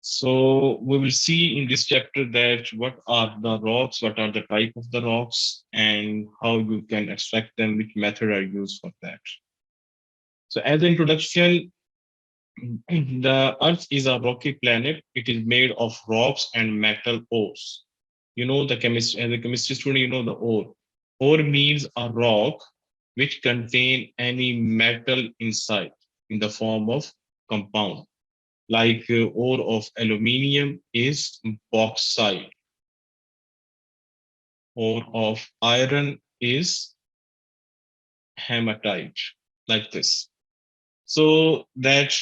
So we will see in this chapter that what are the rocks, what are the type of the rocks, and how you can extract them, which method are used for that. So as an introduction, the Earth is a rocky planet. It is made of rocks and metal ores. You know the chemist as a chemistry student, you know the ore. Ore means a rock which contain any metal inside in the form of compound. Like ore of aluminium is bauxite, ore of iron is hematite, like this. So that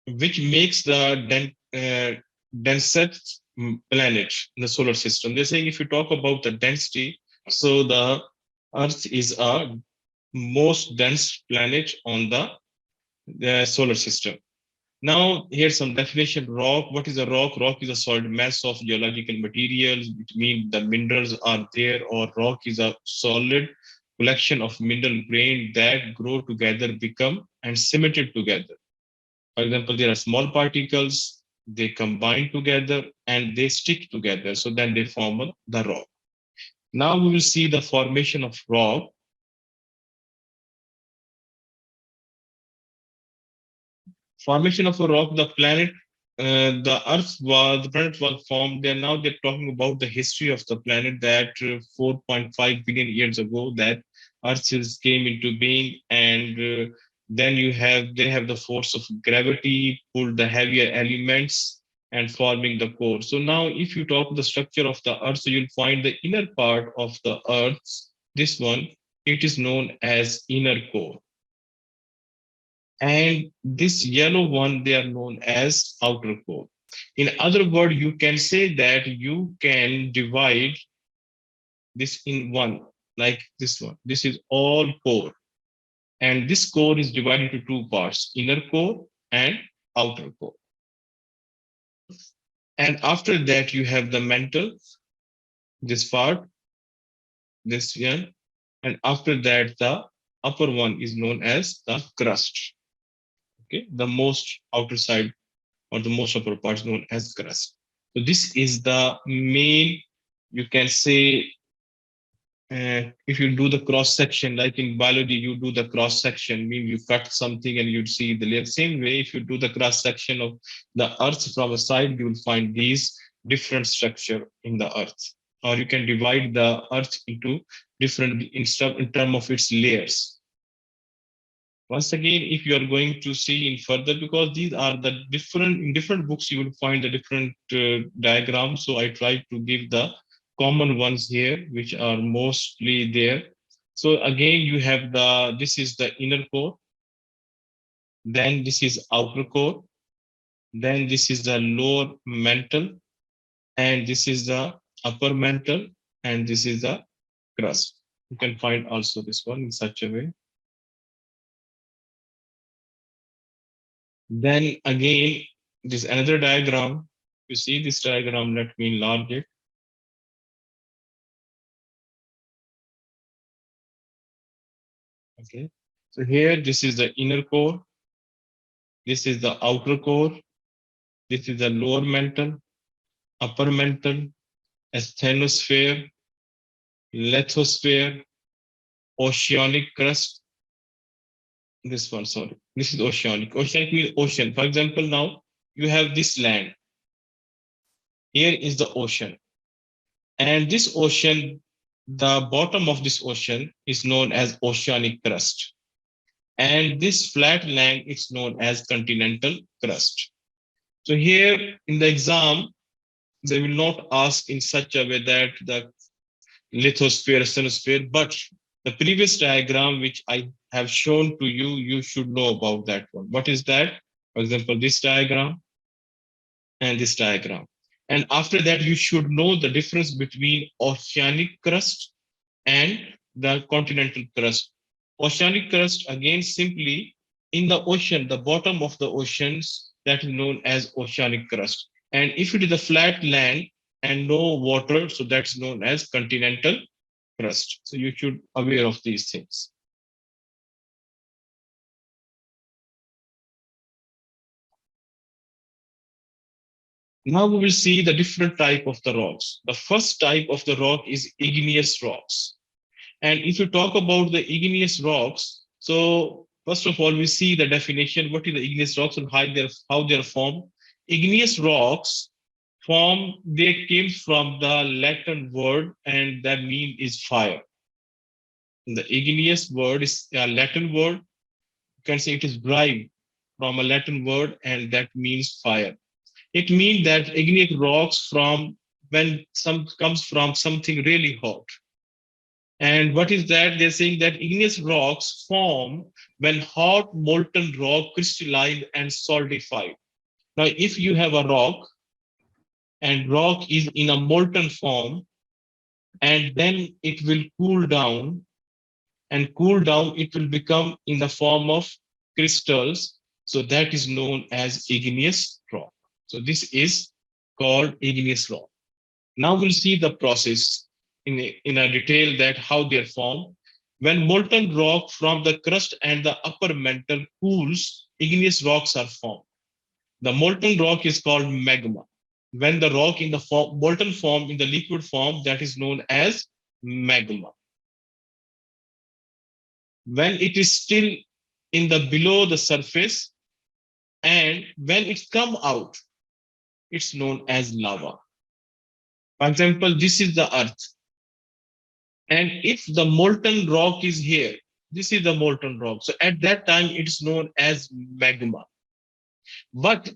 which makes the densest planet in the solar system. They're saying if you talk about the density, so the Earth is a most dense planet on the solar system. Now, here's some definition. Rock. What is a rock? Rock is a solid mass of geological materials. It means the minerals are there, or rock is a solid collection of mineral grain that grow together, become and cemented together. For example, there are small particles, they combine together and they stick together. So then they form the rock. Now we will see the formation of rock. Formation of a rock, the planet was formed. They're talking about the history of the planet that 4.5 billion years ago that came into being, and then they have the force of gravity pulled the heavier elements and forming the core. So now, if you talk the structure of the Earth, so you'll find the inner part of the Earth. This one, it is known as inner core, and this yellow one they are known as outer core. In other words, you can say that you can divide this in one, like this one. This is all core, and this core is divided into two parts: inner core and outer core. And after that you have the mantle, this part, this one, and after that the upper one is known as the crust. Okay, the most outer side or the most upper part is known as crust. So this is the main, you can say, if you do the cross section, like in biology, you do the cross section, mean you cut something and you'd see the layer. Same way, if you do the cross section of the earth from a side, you will find these different structure in the earth. Or you can divide the earth into different in terms of its layers. Once again, if you are going to see in further, because these are the different, in different books, you will find the different diagrams. So I try to give the common ones here, which are mostly there. So again, you have this is the inner core, then this is outer core, then this is the lower mantle, and this is the upper mantle, and this is the crust. You can find also this one in such a way. Then again, this another diagram. You see this diagram, let me enlarge it. Okay. So here, this is the inner core. This is the outer core. This is the lower mantle, upper mantle, asthenosphere, lithosphere, oceanic crust. This one, sorry. This is oceanic. Oceanic means ocean. For example, now you have this land. Here is the ocean. And this ocean, the bottom of this ocean is known as oceanic crust. And this flat land is known as continental crust. So here in the exam, they will not ask in such a way that the lithosphere, asthenosphere, but the previous diagram which I have shown to you, you should know about that one. What is that? For example, this diagram and this diagram. And after that, you should know the difference between oceanic crust and the continental crust. Oceanic crust, again, simply in the ocean, the bottom of the oceans, that is known as oceanic crust. And if it is a flat land and no water, so that's known as continental crust. So you should aware of these things. Now we will see the different type of the rocks. The first type of the rock is igneous rocks. And if you talk about the igneous rocks, so first of all, we see the definition, what is the igneous rocks and how they're formed. Igneous rocks they came from the Latin word, and that mean is fire. The igneous word is a Latin word. You can say it is derived from a Latin word, and that means fire. It means that igneous rocks from when some comes from something really hot. And what is that? They're saying that igneous rocks form when hot molten rock crystallized and solidified. Now, if you have a rock and rock is in a molten form, and then it will cool down, and cool down, it will become in the form of crystals. So that is known as igneous rock. So this is called igneous rock. Now we'll see the process in a detail that how they are formed. When molten rock from the crust and the upper mantle cools, igneous rocks are formed. The molten rock is called magma. When the rock in the molten form, in the liquid form, that is known as magma. When it is still in the below the surface, and when it's come out, it's known as lava. For example, this is the earth. And if the molten rock is here, this is the molten rock. So at that time, it's known as magma. But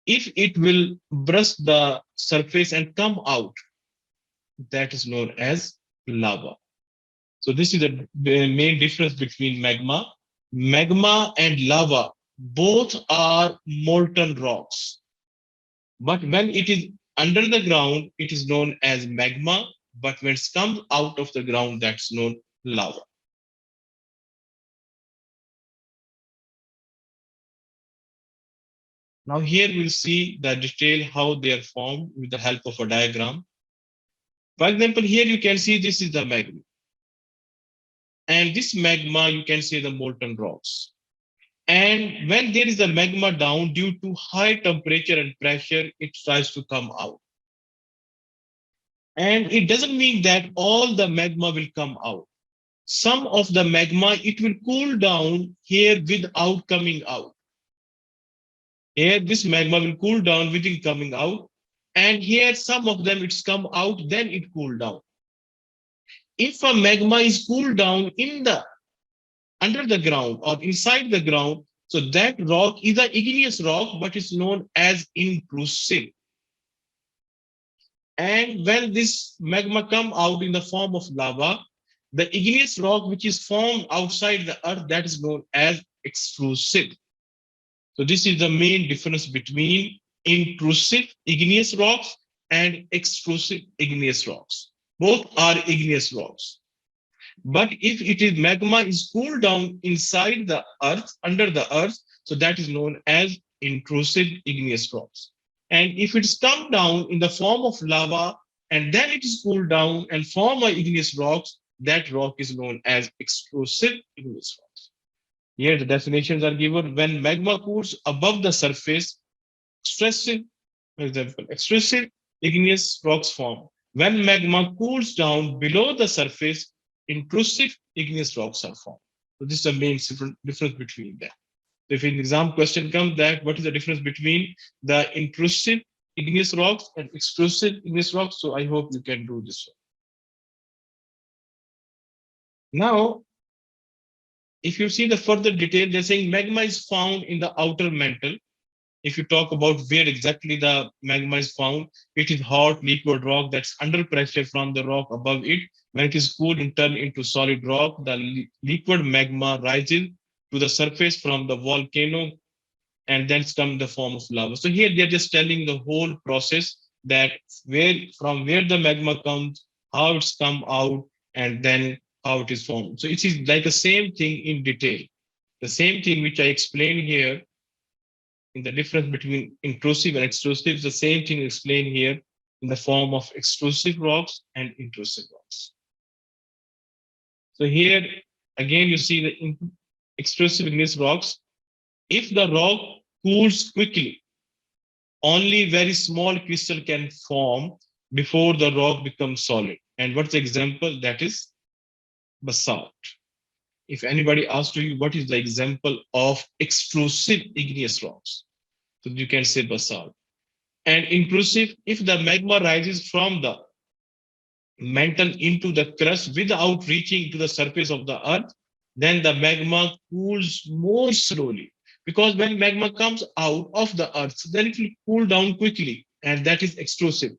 if it will burst the surface and come out, that is known as lava. So this is the main difference between magma. Magma and lava both are molten rocks. But when it is under the ground, it is known as magma. But when it comes out of the ground, that's known lava. Now here we'll see the detail how they are formed with the help of a diagram. For example, here you can see this is the magma. And this magma, you can see the molten rocks. And when there is a magma down due to high temperature and pressure, it tries to come out. And it doesn't mean that all the magma will come out. Some of the magma, it will cool down here without coming out. Here, this magma will cool down within coming out. And here, some of them, it's come out, then it cool down. If a magma is cooled down in the under the ground or inside the ground, so that rock is an igneous rock, but it's known as intrusive. And when this magma come out in the form of lava, the igneous rock which is formed outside the earth, that is known as extrusive. So this is the main difference between intrusive igneous rocks and extrusive igneous rocks. Both are igneous rocks. But if it is magma is cooled down inside the earth, under the earth, so that is known as intrusive igneous rocks. And if it's come down in the form of lava and then it is cooled down and form a igneous rocks, that rock is known as extrusive igneous rocks. Here the definitions are given. When magma cools above the surface, extrusive, for example, extrusive igneous rocks form. When magma cools down below the surface, intrusive igneous rocks are formed. So this is the main difference between them. So if an exam question comes that what is the difference between the intrusive igneous rocks and extrusive igneous rocks? So I hope you can do this one. Now, if you see the further detail, they're saying magma is found in the outer mantle. If you talk about where exactly the magma is found, it is hot liquid rock that's under pressure from the rock above it. When it is cooled and turned into solid rock, the liquid magma rises to the surface from the volcano and then comes in the form of lava. So here they're just telling the whole process that from where the magma comes, how it's come out, and then how it is formed. So it is like the same thing in detail. The same thing which I explained here in the difference between intrusive and extrusive is the same thing explained here in the form of extrusive rocks and intrusive rocks. So here again you see the extrusive igneous rocks. If the rock cools quickly, Only very small crystal can form before the rock becomes solid. And what's the example? That is basalt. If anybody asks you what is the example of extrusive igneous rocks, so you can say basalt. And intrusive, if the magma rises from the mantle into the crust without reaching to the surface of the earth, then the magma cools more slowly. Because when magma comes out of the earth, then it will cool down quickly, and that is extrusive.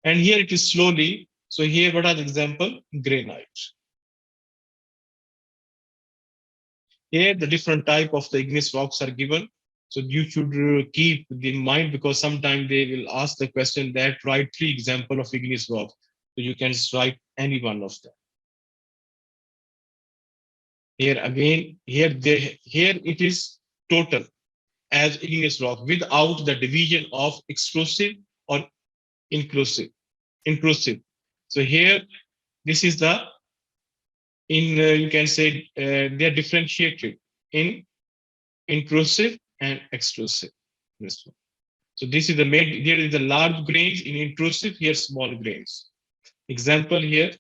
And here it is slowly. So here, what are the example? Granite. Here, the different type of the igneous rocks are given. So you should keep in mind, because sometimes they will ask the question that write 3 example of igneous rock. So you can write any one of them. Here again, here it is total as igneous rock without the division of exclusive or inclusive. Inclusive. So here, this is the you can say they are differentiated in intrusive and exclusive. This one. So this is the main. Here is the large grains in intrusive. Here small grains. Example here.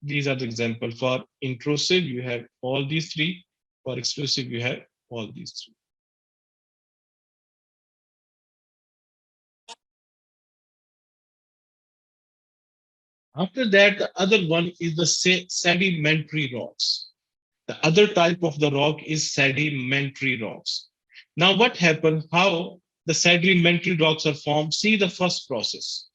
These are the example for intrusive. You have all these 3. For exclusive, you have all these 3. After that, the other one is the sedimentary rocks. The other type of the rock is sedimentary rocks. Now, what happened? How the sedimentary rocks are formed? See the first process.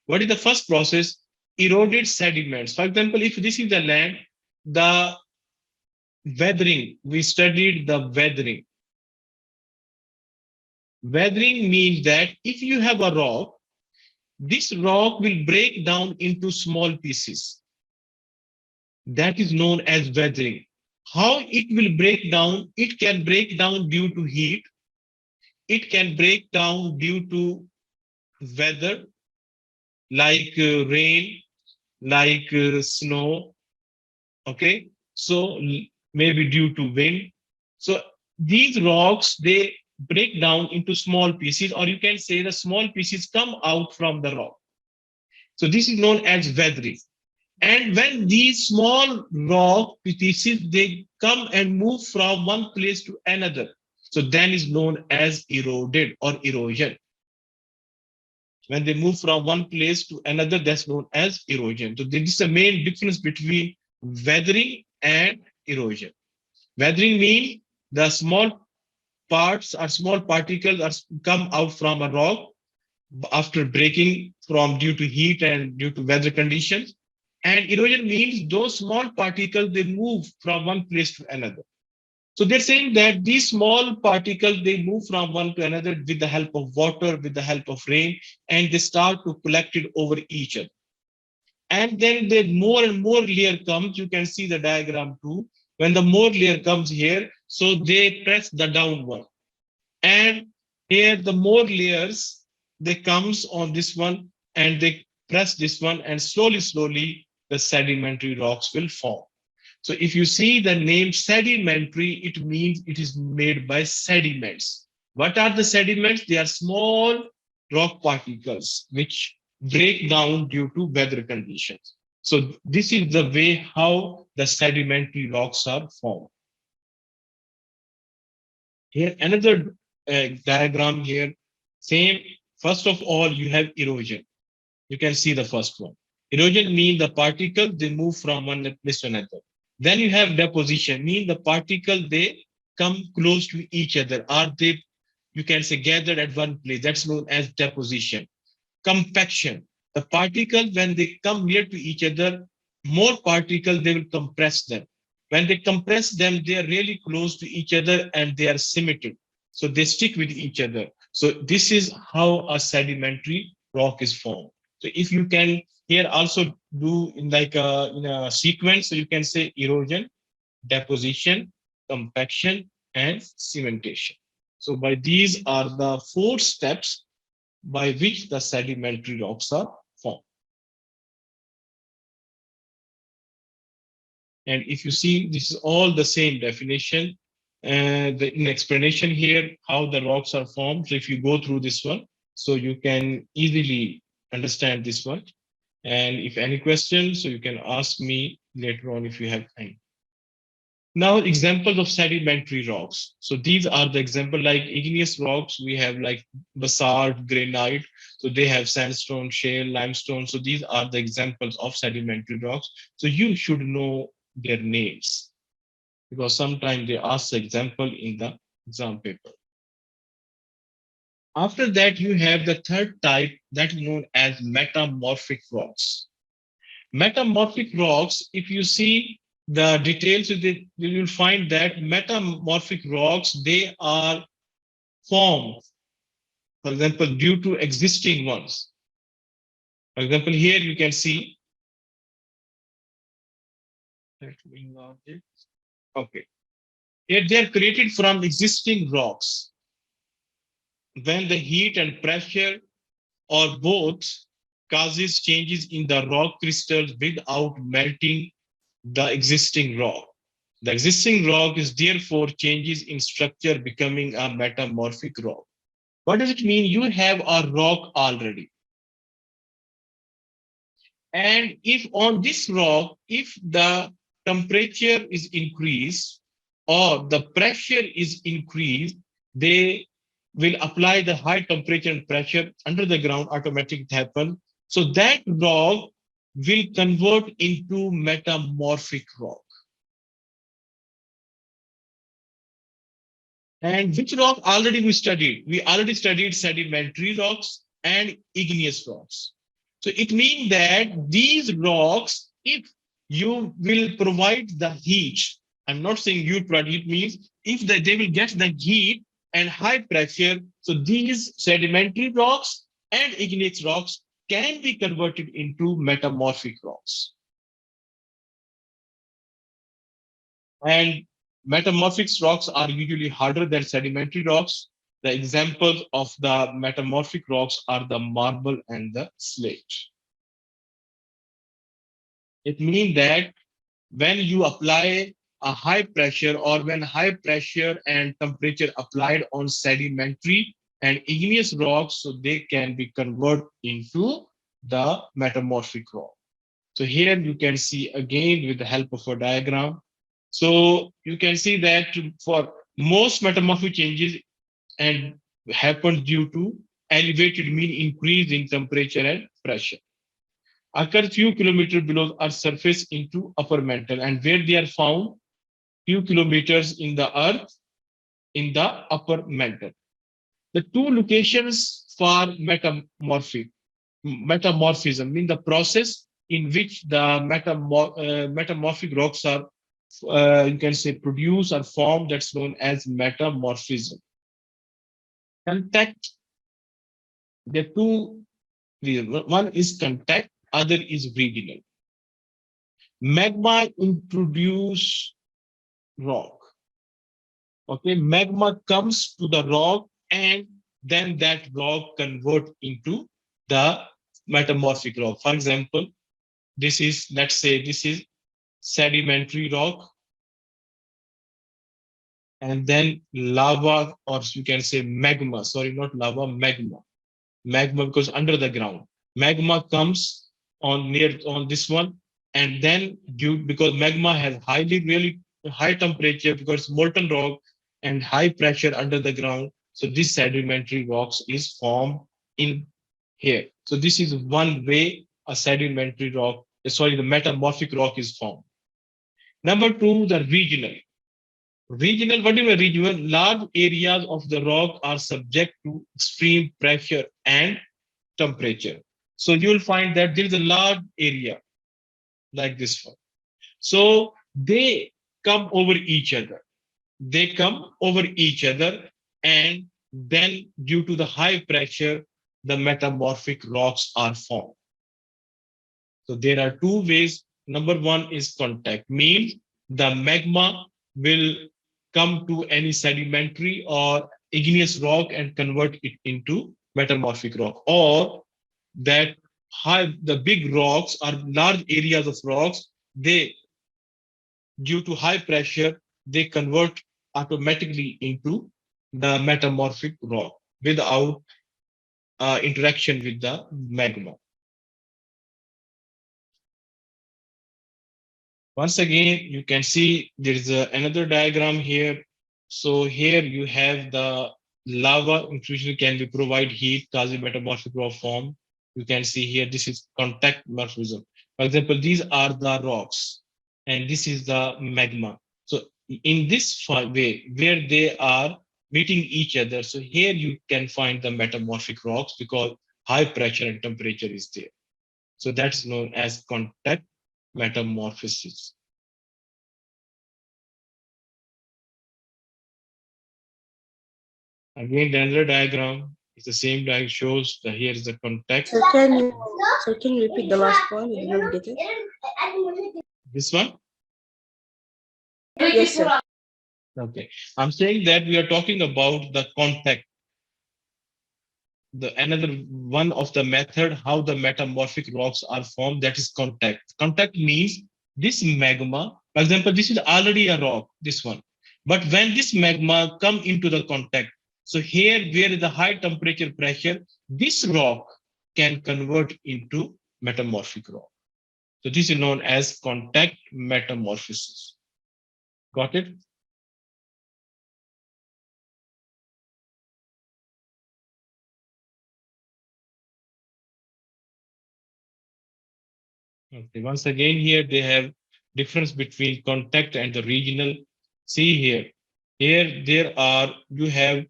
What is the first process? Eroded sediments. For example, if this is the land, the weathering, we studied the weathering. Weathering means that if you have a rock, this rock will break down into small pieces. That is known as weathering. How it will break down? It can break down due to heat. It can break down due to weather, like rain, like snow. Okay, so maybe due to wind. So these rocks, they break down into small pieces, or you can say the small pieces come out from the rock. So this is known as weathering. And when these small rock pieces, they come and move from one place to another, so then is known as eroded or erosion. When they move from one place to another, that's known as erosion. So this is the main difference between weathering and erosion. Weathering means the small parts or small particles are come out from a rock after breaking from due to heat and due to weather conditions. And erosion means those small particles, they move from one place to another. So they're saying that these small particles, they move from one to another with the help of water, with the help of rain, and they start to collect it over each other. And then the more and more layer comes, you can see the diagram too. When the more layer comes here, so they press the downward. And here the more layers, they comes on this one and they press this one, and slowly, slowly, the sedimentary rocks will form. So if you see the name sedimentary, it means it is made by sediments. What are the sediments? They are small rock particles which break down due to weather conditions. So this is the way how the sedimentary rocks are formed. Here, another diagram here. Same, first of all, you have erosion. You can see the first one. Erosion means the particles, they move from one place to another. Then you have deposition, mean the particle, they come close to each other, or they, you can say, gathered at one place. That's known as deposition. Compaction, the particles, when they come near to each other, more particles, they will compress them. When they compress them, they are really close to each other and they are symmetric. So they stick with each other. So this is how a sedimentary rock is formed. So if you can here also do in like in a sequence, so you can say erosion, deposition, compaction, and cementation. So by these are the 4 steps by which the sedimentary rocks are formed. And if you see, this is all the same definition and in explanation here, how the rocks are formed. So if you go through this one, So you can easily understand this one. And if any questions, so you can ask me later on if you have time. Now, examples of sedimentary rocks. So these are the example like igneous rocks. We have like basalt, granite. So they have sandstone, shale, limestone. So these are the examples of sedimentary rocks. So you should know their names because sometimes they ask the example in the exam paper. After that, you have the third type that is known as metamorphic rocks. Metamorphic rocks, if you see the details, you will find that metamorphic rocks, they are formed, for example, due to existing ones. For example, here you can see, okay, here they are created from existing rocks. When the heat and pressure or both causes changes in the rock crystals without melting the existing rock. The existing rock is therefore changes in structure, becoming a metamorphic rock. What does it mean? You have a rock already. And if on this rock, if the temperature is increased or the pressure is increased, they will apply the high temperature and pressure under the ground, automatically happen. So that rock will convert into metamorphic rock. And which rock already we studied? We already studied sedimentary rocks and igneous rocks. So it means that these rocks, if you will provide the heat, I'm not saying you provide heat, means if they will get the heat and high pressure, so these sedimentary rocks and igneous rocks can be converted into metamorphic rocks. And metamorphic rocks are usually harder than sedimentary rocks. The examples of the metamorphic rocks are the marble and the slate. It means that when you apply a high pressure or when high pressure and temperature applied on sedimentary and igneous rocks, so they can be converted into the metamorphic rock. So here you can see again with the help of a diagram. So you can see that for most metamorphic changes and happen due to elevated mean increase in temperature and pressure. Occur few kilometers below Earth's surface into upper mantle, and where they are found few kilometers in the Earth in the upper mantle. The two locations for metamorphism mean the process in which the metamorphic rocks are, you can say, produced or formed, that's known as metamorphism. Contact, there are two reasons. One is contact, other is regional. Magma introduce rock. Okay, magma comes to the rock and then that rock convert into the metamorphic rock. For example, this is, let's say, this is sedimentary rock, and then lava, or you can say magma, sorry, not lava, magma, because under the ground, magma comes on near on this one, and then due because magma has highly really high temperature because molten rock and high pressure under the ground, so this sedimentary rocks is formed in here. So this is one way a sedimentary rock, sorry, the metamorphic rock is formed. Number two, the regional. Regional, what do you mean regional? Large areas of the rock are subject to extreme pressure and temperature. So you will find that there is a large area like this one. So they come over each other. They come over each other, and then due to the high pressure, the metamorphic rocks are formed. So there are two ways. Number one is contact, means the magma will come to any sedimentary or igneous rock and convert it into metamorphic rock, or that high, the big rocks or large areas of rocks, they, due to high pressure, they convert automatically into the metamorphic rock without interaction with the magma. Once again, you can see there is another diagram here. So here you have the lava infusion can be provide heat, causing metamorphic rock form. You can see here, this is contact morphism. For example, these are the rocks, and this is the magma. So in this way, where they are meeting each other, so here you can find the metamorphic rocks because high pressure and temperature is there. So that's known as contact metamorphosis. Again, another diagram is the same diagram shows that here is the contact. So can you repeat the last one? I did not get it. This one? Yes, sir. Okay. I'm saying that we are talking about the contact. The another one of the method how the metamorphic rocks are formed, that is contact. Contact means this magma, for example, this is already a rock, this one. But when this magma come into the contact, so here where is the high temperature pressure, this rock can convert into metamorphic rock. So this is known as contact metamorphosis. Got it? Okay. Once again, here they have difference between contact and the regional. See here, here there are, you have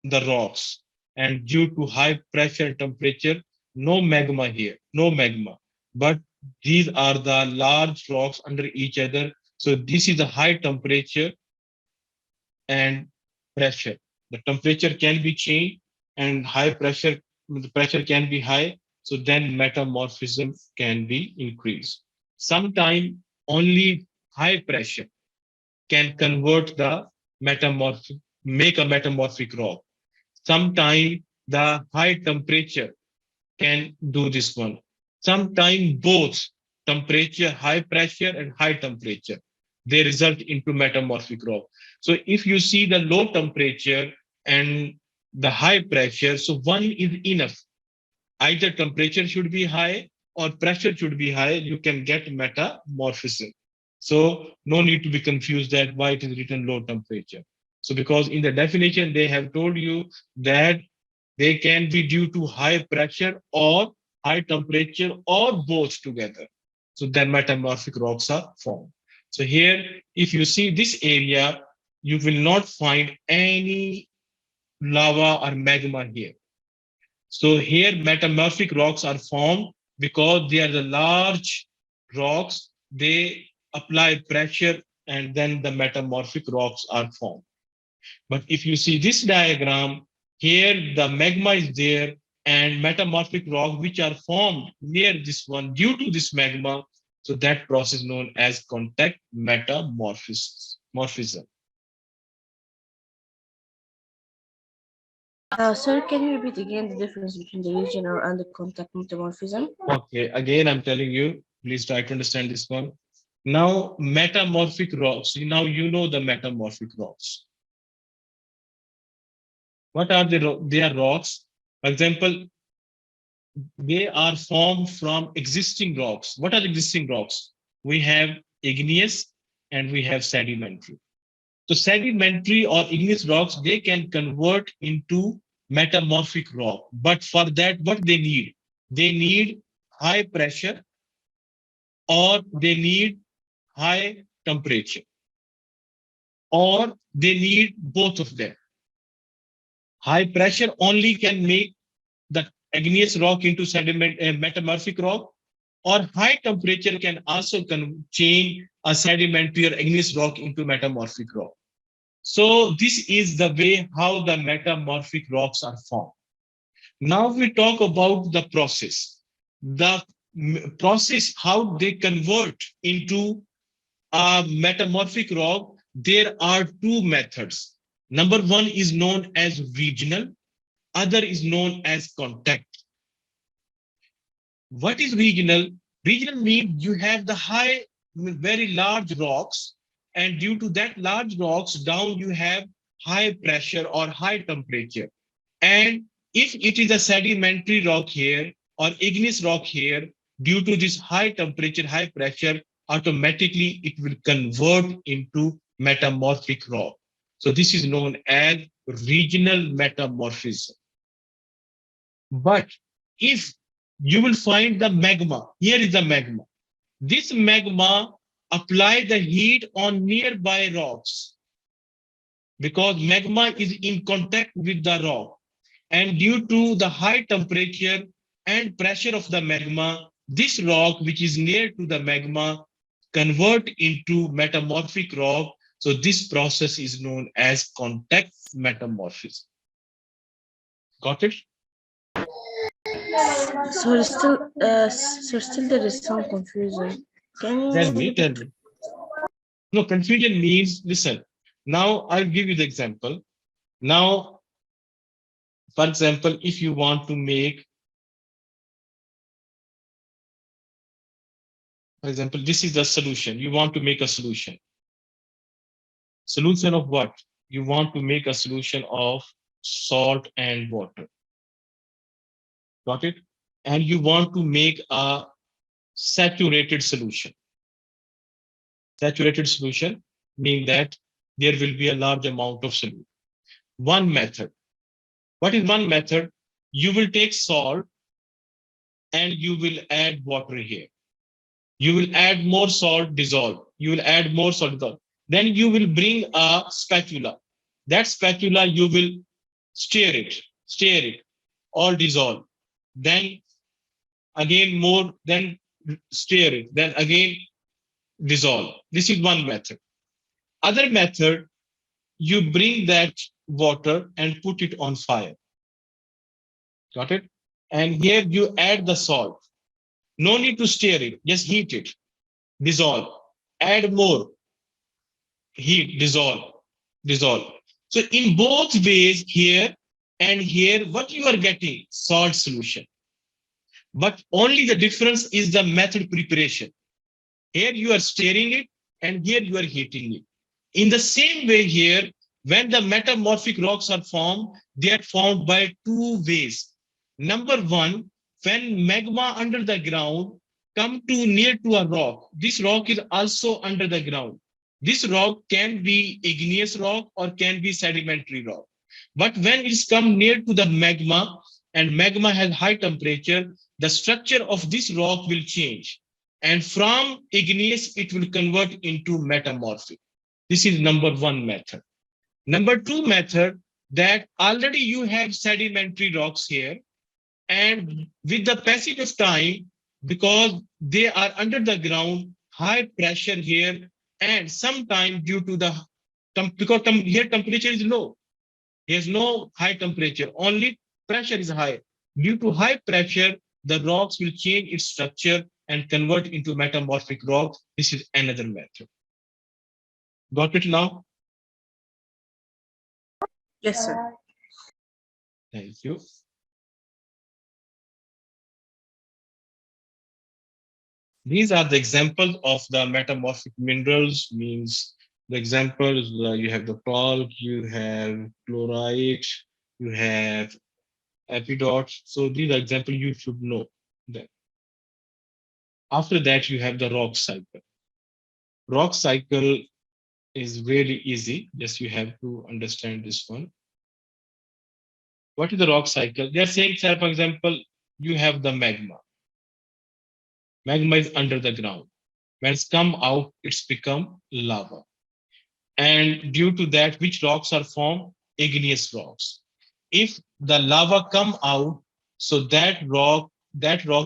the rocks, and due to high pressure and temperature, no magma here, no magma. But these are the large rocks under each other. So this is a high temperature and pressure. The temperature can be changed and high pressure, the pressure can be high. So then metamorphism can be increased. Sometimes only high pressure can convert the metamorphic, make a metamorphic rock. Sometimes the high temperature can do this one. Sometimes both temperature, high pressure and high temperature, they result into metamorphic rock. So if you see the low temperature and the high pressure, so one is enough. Either temperature should be high or pressure should be high, you can get metamorphism. So no need to be confused that why it is written low temperature. So because in the definition, they have told you that they can be due to high pressure or high temperature or both together. So then metamorphic rocks are formed. So here, if you see this area, you will not find any lava or magma here. So here metamorphic rocks are formed because they are the large rocks. They apply pressure and then the metamorphic rocks are formed. But if you see this diagram, here the magma is there and metamorphic rock which are formed near this one due to this magma. So that process known as contact metamorphism. Sir, can you repeat again the difference between the regional and the contact metamorphism? Okay, again, I'm telling you, please try to understand this one. Now, metamorphic rocks. Now you know the metamorphic rocks. What are they are rocks. For example, they are formed from existing rocks. What are existing rocks? We have igneous and we have sedimentary. So sedimentary or igneous rocks, they can convert into metamorphic rock. But for that, what they need? They need high pressure or they need high temperature or they need both of them. High pressure only can make the igneous rock into sediment metamorphic rock, or high temperature can also change a sedimentary or igneous rock into metamorphic rock. So this is the way how the metamorphic rocks are formed. Now we talk about the process. The process how they convert into a metamorphic rock, there are two methods. Number one is known as regional, other is known as contact. What is regional? Regional means you have the high, very large rocks, and due to that large rocks, down you have high pressure or high temperature. And If it is a sedimentary rock here or igneous rock here, due to this high temperature, high pressure, automatically it will convert into metamorphic rock. So this is known as regional metamorphism. But if you will find the magma, here is the magma. This magma apply the heat on nearby rocks because magma is in contact with the rock. And due to the high temperature and pressure of the magma, this rock, which is near to the magma, convert into metamorphic rock. So this process is known as contact metamorphism. Got it? So still there is some confusion. Can Tell you me, tell me. No, confusion means, listen, now I'll give you the example. Now, for example, if you want to make, for example, this is the solution. You want to make a solution. Solution of what? You want to make a solution of salt and water. Got it? And you want to make a saturated solution. Saturated solution means that there will be a large amount of solute. One method. What is one method? You will take salt and you will add water here. You will add more salt, dissolve. You will add more salt, dissolve. Then you will bring a spatula. That spatula, you will stir it, all dissolve. Then again more, then stir it, then again dissolve. This is one method. Other method, you bring that water and put it on fire. Got it? And here you add the salt. No need to stir it, just heat it, dissolve, add more, heat, dissolve, dissolve. So in both ways, here and here, what you are getting? Salt solution. But only the difference is the method preparation. Here you are stirring it and here you are heating it. In the same way here, when the metamorphic rocks are formed, they are formed by two ways. Number one, when magma under the ground come to near to a rock, this rock is also under the ground. This rock can be igneous rock or can be sedimentary rock. But when it's come near to the magma and magma has high temperature, the structure of this rock will change. And from igneous, it will convert into metamorphic. This is number one method. Number two method, that already you have sedimentary rocks here, and with the passage of time, because they are under the ground, high pressure here, and sometimes due to the, because here temperature is low, there's no high temperature, only pressure is high. Due to high pressure, the rocks will change its structure and convert into metamorphic rocks. This is another method. Got it now? Yes, sir. Thank you. These are the examples of the metamorphic minerals, means the examples, you have the talc, you have chlorite, you have epidotes. So these are examples you should know. Then after that, you have the rock cycle. Rock cycle is really easy. Just you have to understand this one. What is the rock cycle? They are saying, for example, you have the magma. Magma is under the ground. When it's come out, it's become lava. And due to that, which rocks are formed? Igneous rocks. If the lava come out, so that rock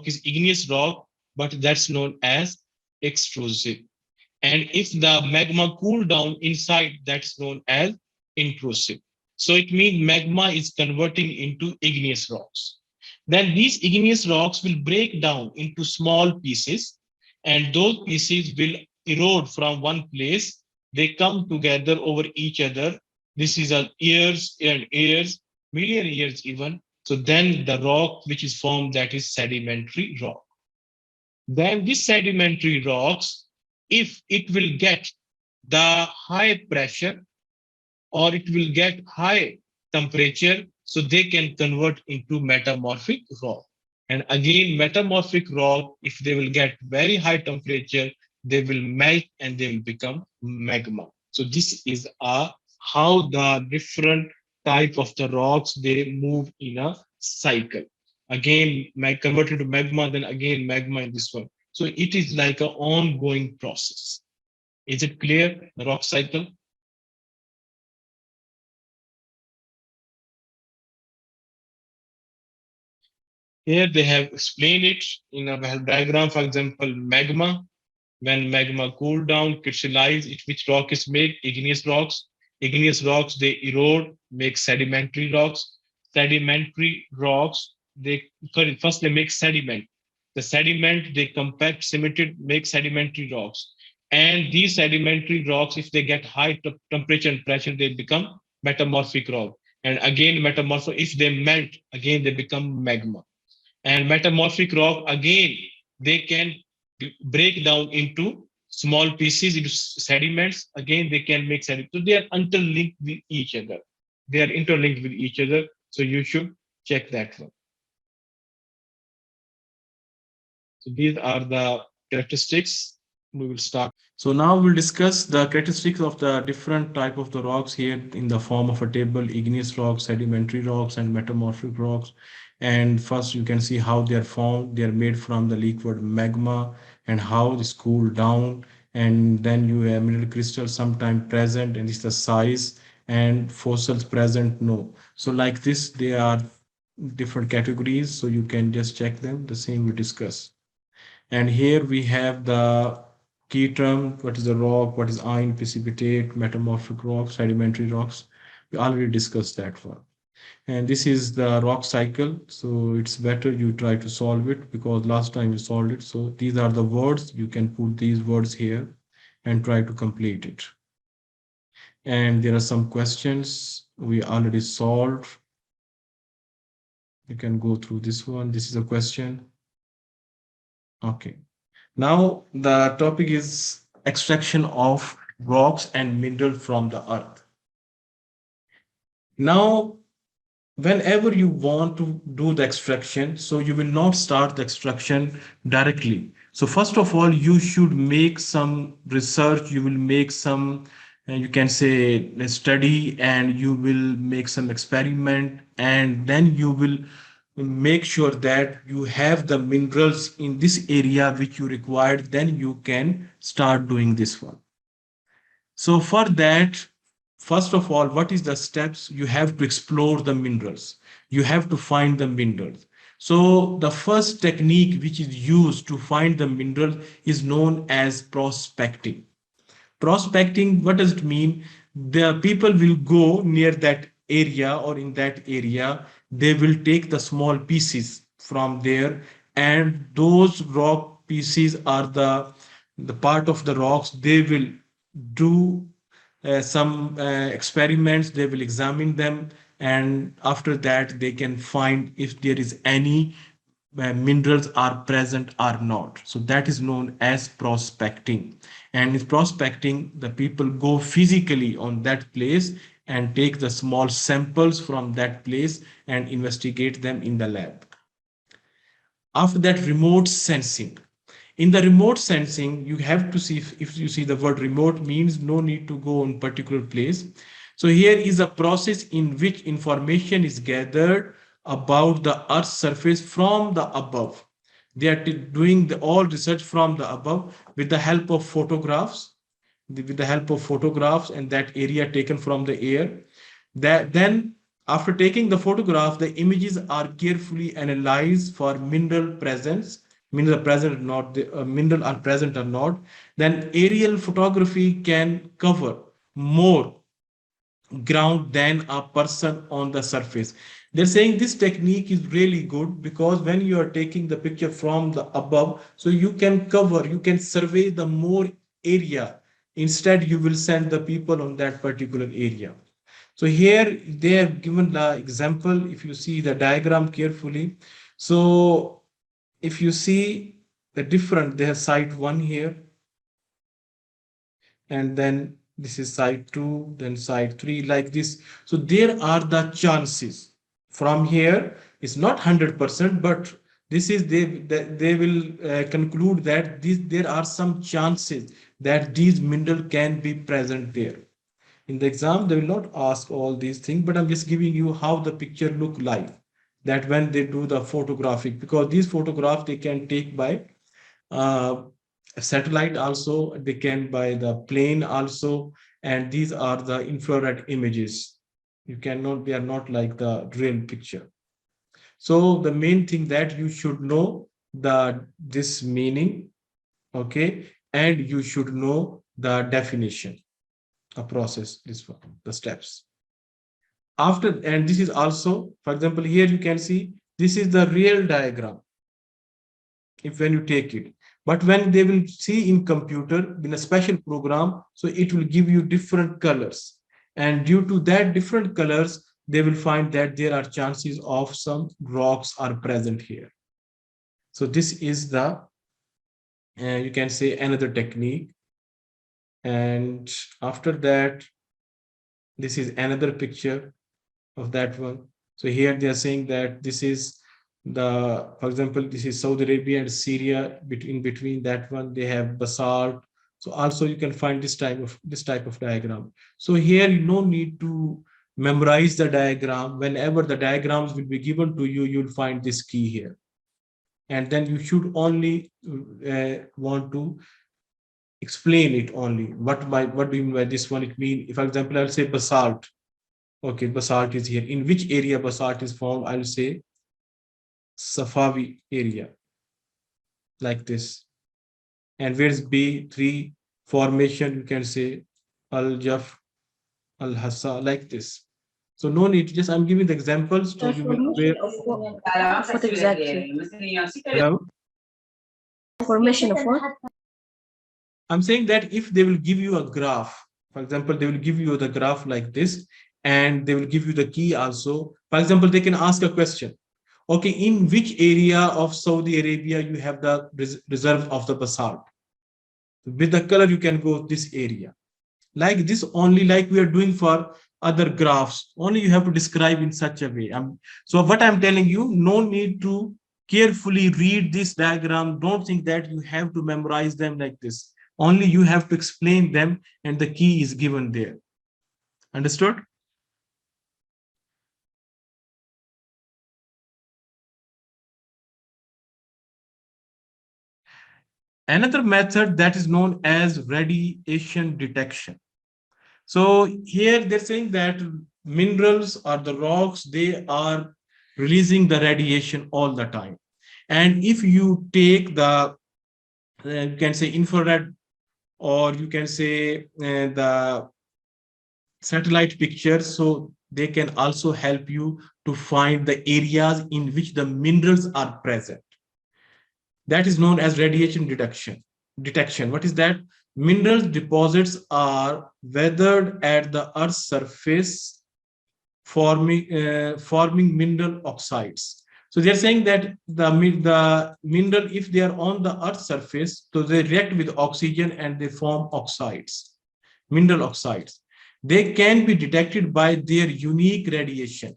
is igneous rock, but that's known as extrusive. And if the magma cool down inside, that's known as intrusive. So it means magma is converting into igneous rocks. Then these igneous rocks will break down into small pieces, and those pieces will erode from one place. They come together over each other. This is a years and years, million years even. So then the rock which is formed, that is sedimentary rock. Then these sedimentary rocks, if it will get the high pressure or it will get high temperature, so they can convert into metamorphic rock. And again, metamorphic rock, if they will get very high temperature, they will melt and they will become magma. So this is how the different type of the rocks they move in a cycle. Again, converted to magma, then again magma in this one. So it is like an ongoing process. Is it clear? The rock cycle. Here they have explained it in a diagram. For example, magma. When magma cool down, crystallize, it which rock is made? Igneous rocks. Igneous rocks, they erode, make sedimentary rocks. Sedimentary rocks, they first they make sediment. The sediment they compact, cemented, make sedimentary rocks. And these sedimentary rocks, if they get high temperature and pressure, they become metamorphic rock. And again, metamorphic, if they melt, again they become magma. And metamorphic rock, again they can break down into small pieces into sediments. Again they can make sediments, so they are interlinked with each other. They are interlinked with each other, so you should check that one. So these are the characteristics. We will start. So now we'll discuss the characteristics of the different type of the rocks here in the form of a table: igneous rocks, sedimentary rocks, and metamorphic rocks. And first you can see how they are formed. They are made from the liquid magma and how this cool down. And then you have mineral crystals sometime present, and it's the size, and fossils present, no. So like this, they are different categories. So you can just check them. The same we discuss. And here we have the key term, what is the rock, what is iron, precipitate, metamorphic rocks, sedimentary rocks. We already discussed that one. And this is the rock cycle. So it's better you try to solve it because last time you solved it. So these are the words. You can put these words here and try to complete it. And there are some questions we already solved. You can go through this one. This is a question. Okay. Now the topic is extraction of rocks and mineral from the earth. Now, whenever you want to do the extraction, so you will not start the extraction directly. So first of all, you should make some research, you will make some, you can say a study, and you will make some experiment, and then you will make sure that you have the minerals in this area which you required, then you can start doing this one. So for that, first of all, what is the steps? You have to explore the minerals. You have to find the minerals. So the first technique which is used to find the mineral is known as prospecting. Prospecting, what does it mean? The people will go near that area, or in that area, they will take the small pieces from there, and those rock pieces are the part of the rocks. They will do some experiments, they will examine them, and after that they can find if there is any minerals are present or not. So that is known as prospecting. And in prospecting, the people go physically on that place and take the small samples from that place and investigate them in the lab. After that, remote sensing. In the remote sensing, you have to see, if you see the word remote means no need to go on particular place. So here is a process in which information is gathered about the earth's surface from the above. They are doing all research from the above with the help of photographs, and that area taken from the air. That then, after taking the photograph, the images are carefully analyzed for mineral presence, mineral present or not, mineral are present or not. Then aerial photography can cover more ground than a person on the surface. They're saying this technique is really good because when you are taking the picture from the above, so you can cover, you can survey the more area. Instead, you will send the people on that particular area. So here they have given the example. If you see the diagram carefully, so if you see the different, they have site 1 here, and then this is site 2, then site 3, like this. So there are the chances. from here is not 100%, but this is they will conclude that there are some chances that these mineral can be present there. In the exam, they will not ask all these things, but I'm just giving you how the picture look like, that when they do the photographic, because these photographs they can take by uh, satellite also, they can by the plane also, and these are the infrared images. You cannot, they are not like the real picture. So the main thing that you should know the this meaning, okay, and you should know the definition, a process, this one, the steps. After, and this is also, for example, here you can see this is the real diagram if when you take it. But when they will see in computer in a special program, so it will give you different colors. And due to that different colors, they will find that there are chances of some rocks are present here. So this is the, you can say another technique. And after that, this is another picture of that one. So here they are saying that this is the, for example, this is Saudi Arabia and Syria. Between that one, they have basalt. So also you can find this type of diagram. So here you no need to memorize the diagram. Whenever the diagrams will be given to you, you'll find this key here. And then you should only want to explain it only. What do you mean by this one? It means, for example, I'll say basalt. Okay, basalt is here. In which area basalt is found? I'll say Safavi area, like this. And where's B3 formation? You can say Al Jaf, Al Hassa, like this. So no need, just I'm giving the examples so you will aware. Formation of what exactly? Hello? Formation of what? I'm saying that if they will give you a graph, for example, they will give you the graph like this, and they will give you the key also. For example, they can ask a question. Okay, in which area of Saudi Arabia you have the reserve of the basalt? With the color, you can go this area. Like this only, like we are doing for other graphs. Only you have to describe in such a way. So what I'm telling you, no need to carefully read this diagram. Don't think that you have to memorize them like this. Only you have to explain them, and the key is given there. Understood? Another method that is known as radiation detection. So here they're saying that minerals or the rocks, they are releasing the radiation all the time. And if you take the, you can say infrared, or you can say the satellite pictures, so they can also help you to find the areas in which the minerals are present. That is known as radiation detection. What is that? Mineral deposits are weathered at the Earth's surface, forming mineral oxides. So they are saying that the mineral, if they are on the Earth's surface, so they react with oxygen and they form oxides, mineral oxides. They can be detected by their unique radiation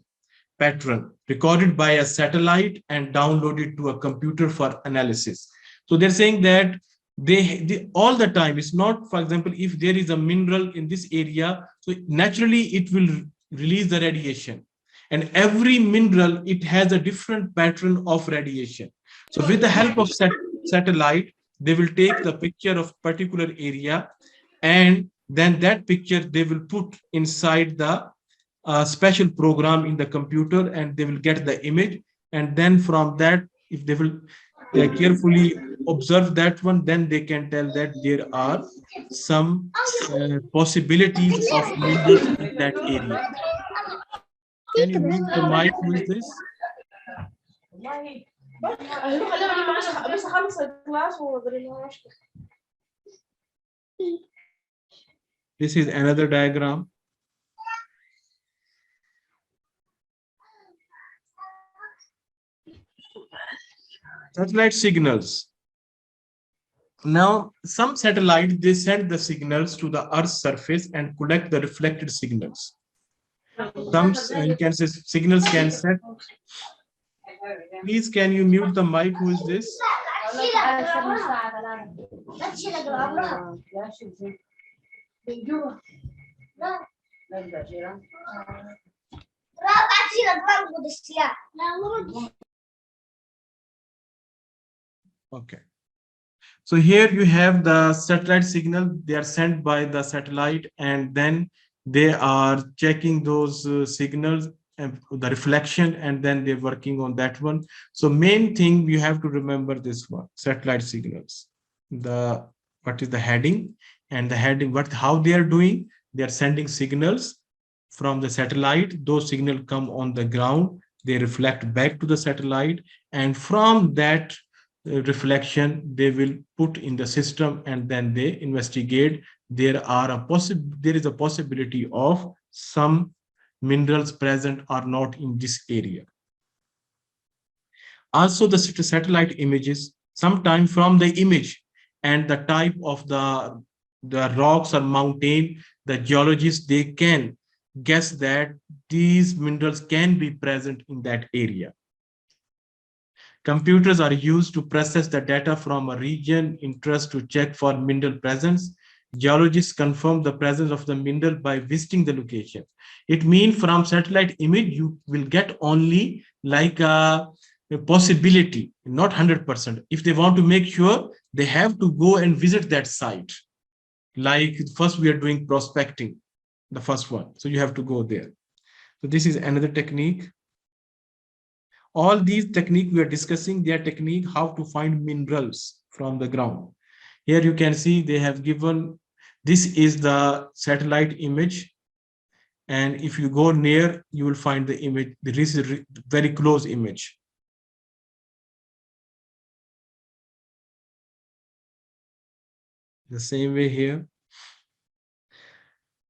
pattern recorded by a satellite and downloaded to a computer for analysis. So they're saying that they all the time, it's not, for example, if there is a mineral in this area, so naturally it will release the radiation, and every mineral, it has a different pattern of radiation. So with the help of satellite, they will take the picture of particular area, and then that picture they will put inside the special program in the computer, and they will get the image. And then from that, if they will carefully observe that one, then they can tell that there are some possibilities of minerals in that area. Can you mute the mic? Who is this? This is another diagram. Satellite signals. Now, some satellites, they send the signals to the Earth's surface and collect the reflected signals. Some you can say signals can set. Please, can you mute the mic? Who is this? Okay. So here you have the satellite signal. They are sent by the satellite, and then they are checking those signals and the reflection, and then they're working on that one. So main thing you have to remember this one: satellite signals. The what is the heading, and the heading what how they are doing. They are sending signals from the satellite. Those signals come on the ground. They reflect back to the satellite, and from that reflection they will put in the system, and then they investigate. There is a possibility of some minerals present or not in this area. Also the satellite images, sometimes from the image and the type of the rocks or mountain, the geologists they can guess that these minerals can be present in that area. Computers are used to process the data from a region interest to check for mineral presence. Geologists confirm the presence of the mineral by visiting the location. It means from satellite image, you will get only like a possibility, not 100%. If they want to make sure, they have to go and visit that site. Like first we are doing prospecting, the first one. So you have to go there. So this is another technique. All these techniques we are discussing, their technique how to find minerals from the ground. Here you can see they have given, this is the satellite image. And if you go near, you will find the image. There is a very close image. The same way here.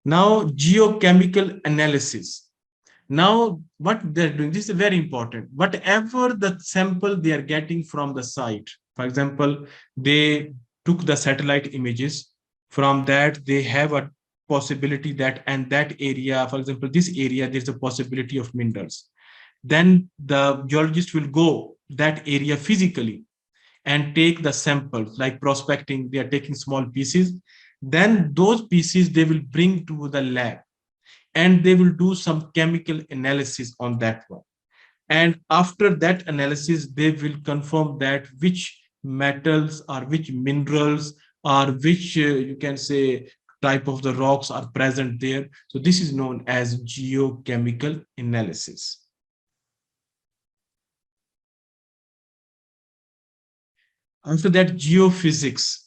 Now, geochemical analysis. Now, what they're doing, this is very important. Whatever the sample they are getting from the site, for example, they took the satellite images. From that, they have a possibility that, and that area, for example, this area, there's a possibility of minerals. Then the geologist will go that area physically and take the samples, like prospecting, they are taking small pieces. Then those pieces they will bring to the lab, and they will do some chemical analysis on that one. And after that analysis, they will confirm that which metals or which minerals or which, you can say, type of the rocks are present there. So this is known as geochemical analysis. After that, geophysics.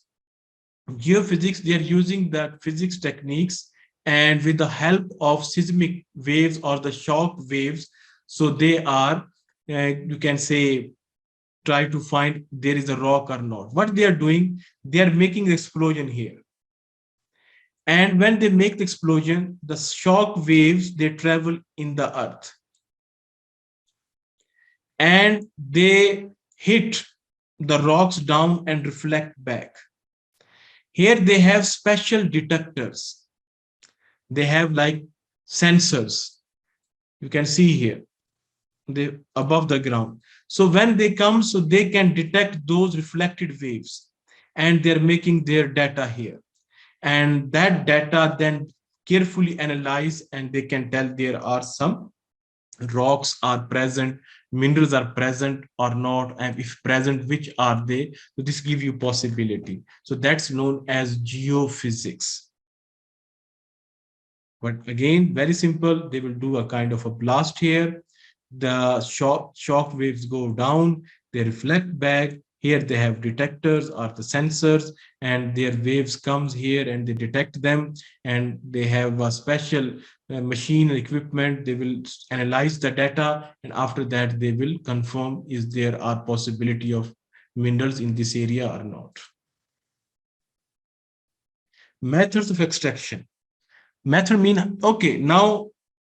Geophysics, they are using the physics techniques, and with the help of seismic waves or the shock waves, so they are, you can say, try to find there is a rock or not. What they are doing, they are making the explosion here. And when they make the explosion, the shock waves, they travel in the earth. And they hit the rocks down and reflect back. Here they have special detectors. They have like sensors. You can see here, they above the ground. So when they come, so they can detect those reflected waves, and they're making their data here. And that data then carefully analyzed, and they can tell there are some rocks are present, minerals are present or not, and if present, which are they. So this gives you possibility. So that's known as geophysics. But again, very simple. They will do a kind of a blast here. The shock waves go down, they reflect back. Here they have detectors or the sensors, and their waves comes here and they detect them. And they have a special machine and equipment. They will analyze the data, and after that they will confirm is there a possibility of minerals in this area or not. Methods of extraction. Method mean, okay, now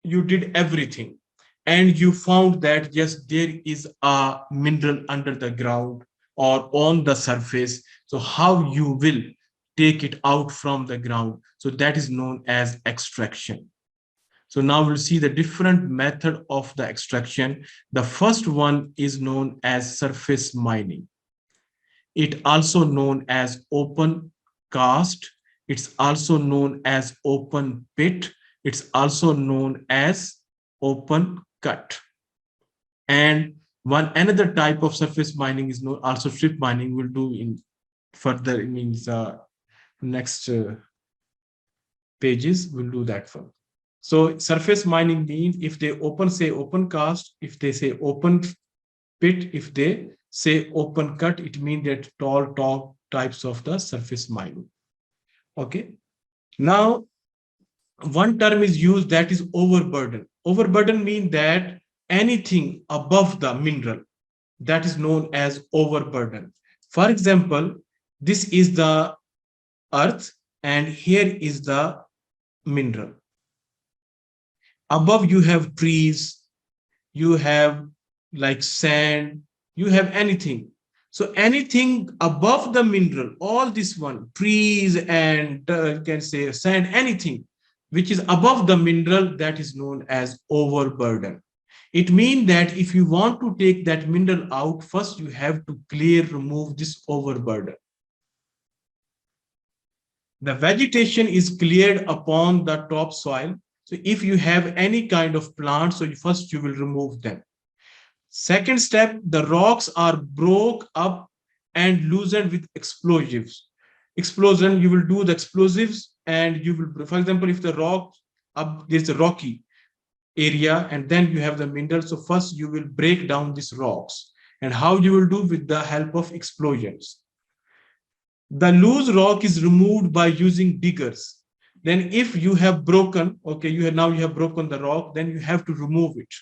you did everything and you found that yes, there is a mineral under the ground or on the surface. So how you will take it out from the ground? So that is known as extraction. So now we'll see the different method of the extraction. The first one is known as surface mining. It also known as open cast. It's also known as open pit. It's also known as open cut. And one another type of surface mining is known also strip mining. We'll do in further, it means next pages, we'll do that one. So surface mining means if they open, say open cast, if they say open pit, if they say open cut, it means that tall types of the surface mining. Okay. Now, one term is used, that is overburden. Overburden means that anything above the mineral, that is known as overburden. For example, this is the earth and here is the mineral. Above you have trees, you have like sand, you have anything. So anything above the mineral, all this one, trees and you can say sand, anything which is above the mineral, that is known as overburden. It means that if you want to take that mineral out, first you have to remove this overburden. The vegetation is cleared upon the topsoil. So if you have any kind of plant, so first you will remove them. Second step, the rocks are broke up and loosened with explosives. Explosion, you will do the explosives and you will, for example, if the rock, there's a rocky area and then you have the mineral. So first you will break down these rocks. And how you will do? With the help of explosions. The loose rock is removed by using diggers. Then if you have broken, okay, you have broken the rock, then you have to remove it.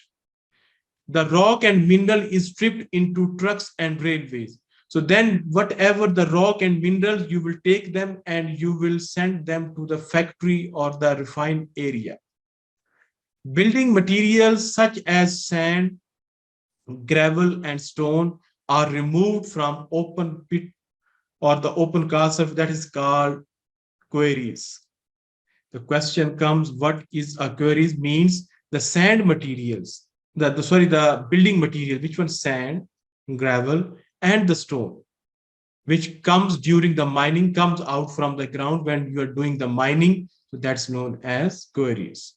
The rock and mineral is stripped into trucks and railways. So then whatever the rock and minerals, you will take them and you will send them to the factory or the refined area. Building materials such as sand, gravel, and stone are removed from open pit or the open cast surface, that is called quarries. The question comes, what is a quarries? Means the sand materials, the building material, which one? Sand, gravel, and the stone, which comes during the mining, comes out from the ground when you are doing the mining. So that's known as quarries.